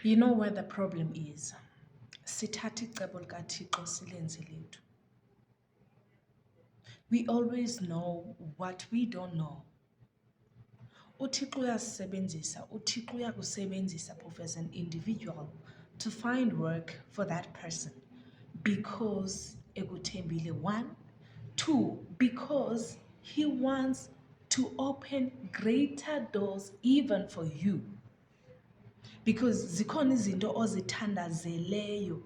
You know where the problem is? Sithatha icebo likaThixo silenze lethu. We always know what we don't know. UThixo uyasisebenzisa, uThixo uyakusebenzisa both as an individual to find work for that person because ekuthembile, one. Two, because he wants to open greater doors even for you. Because zikhona izinto ozithandazeleyo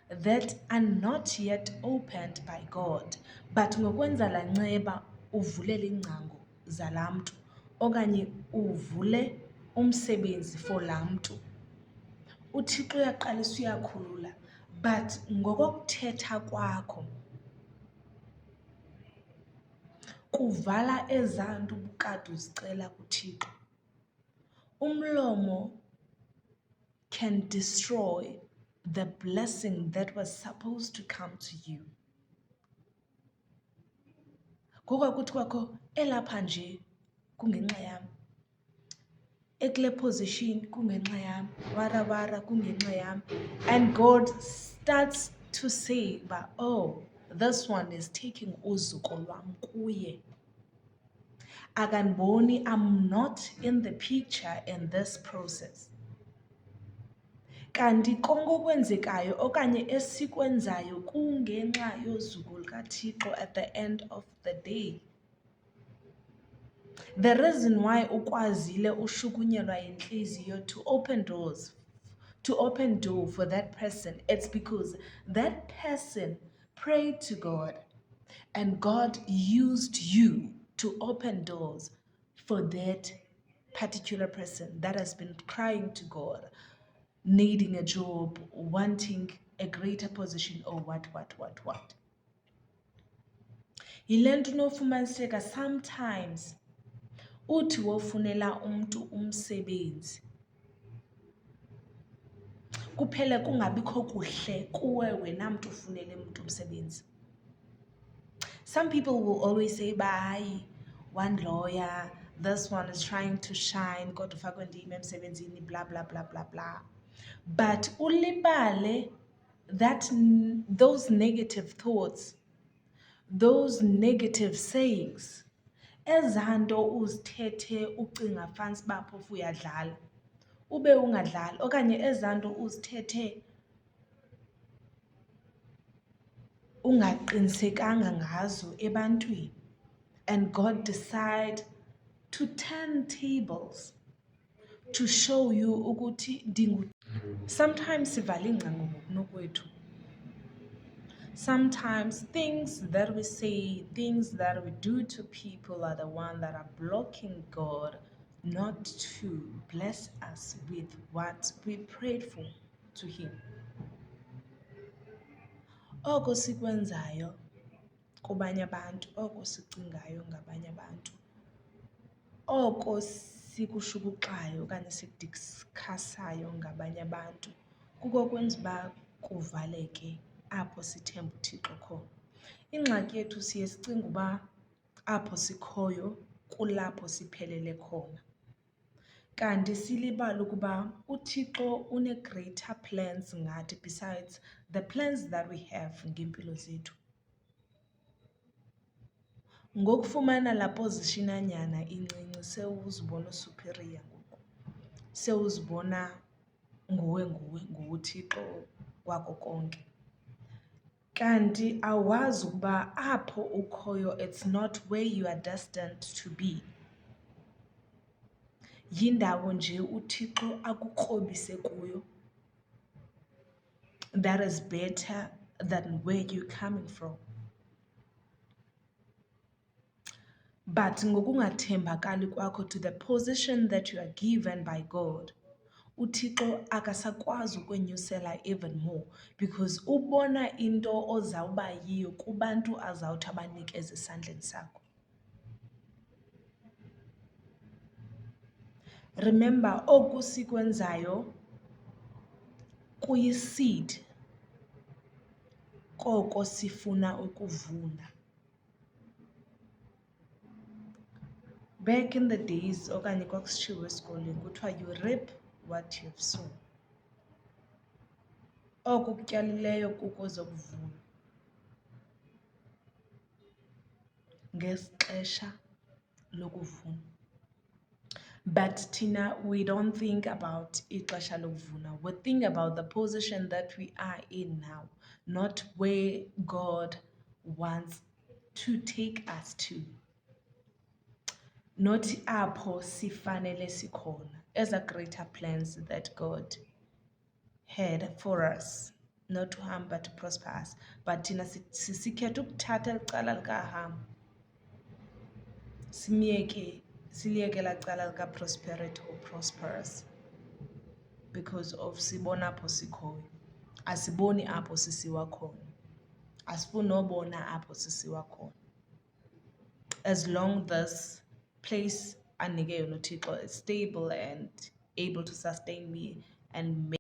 that are not yet opened by God, but ngokwenza la nceba uvulele ingcango zalaa mntu okanye uvule umsebenzi for laa mntu. UThixo uyaqalisa uyakhulula, but ngokokuthetha kwakho kuvala ezaa nto ubukade uzicela kuThixo. Umlomo can destroy the blessing that was supposed to come to you. Ngoku akuthi kwakho elapha nje kungenxa yam, ekule position kungenxa yam, wara kungenxa yam, and God starts to say, but oh, this one is taking uzuko lwam kuye. Akandiboni, I'm not in the picture in this process. Kanti konke okwenzekayo okanye esikwenzayo kungenxa yozuko lukaThixo at the end of the day. The reason why ukwazile ushukunyelwa yinhliziyo to open door for that person, it's because that person prayed to God and God used you to open doors for that particular person that has been crying to God, needing a job, wanting a greater position, or what. Yile nto unofumaniseka sometimes uthi wofunela umntu umsebenzi kuphele kungabikho kuhle kuwe wena mntu ufunele mntu umsebenzi. Some people will always say, bye, one lawyer, this one is trying to shine, kodwa ufakwe ndim emsebenzini, blah blah blah blah blah. But ulibale that those negative thoughts, those negative sayings, ezaa nto uzithethe ucinga fansi uba phofu uyadlala ube ungadlali, okanye ezaa nto uzithethe ungaqinisekanga ngazo ebantwini, and God decide to turn tables to show you ukuthi sometimes sivala ingcango ngokunokwethu. Sometimes things that we say, things that we do to people are the ones that are blocking God not to bless us with what we prayed for to him. Oko sikwenzayo kubanye abantu, oko sicingayo ngabanye abantu, oko sikushukuxayo okanye sikudiscussayo ngabanye abantu, kuko kwenza uba kuvaleke apho sithemba uThixo khona. Ingxaki yethu siye sicinga uba apho sikhoyo kulapho siphelele khona, kanti silibala ukuba uThixo une-greater plans ngathi besides the plans that we have ngempilo zethu. Ngokufumana la positionanyana incinci sewuzibona superior ngoku, sewuzibona nguwe nguThixo wako konke. Kanti awazi ukuba apho ukhoyo it's not where you are destined to be. Yindawo nje uThixo akukrobise kuyo that is better than where you're coming from. But ngokungathembakali kwakho to the position that you are given by God, uThixo akasakwazi ukwenyusela even more because ubona into ozawuba yiyo kubantu azawuthi abanikeze esandleni sakho. Remember, oku sikwenzayo kuyi-seed koko sifuna ukuvuna. Back in the days, okanye kwakusitshiwo esikolweni kuthiwa you reap what you've sown. oko kutyalileyo kukuzokuvuna ngexesha lokuvuna. But Tina, we don't think about ixesha lokuvuna. We think about the position that we are in now, not where God wants to take us to. Not apho sifanele sikhona. As a greater plans that God had for us, not to harm but to prosper us. But Tina sikhetha ukuthatha licala likaham. Siliyeke la cala lika-prosperity or prosperous, because of sibona apho sikhoyo, asiboni apho sisiwa khona, asifuni nobona apho sisiwa khona. As long this place anike yona uThixo is stable and able to sustain me and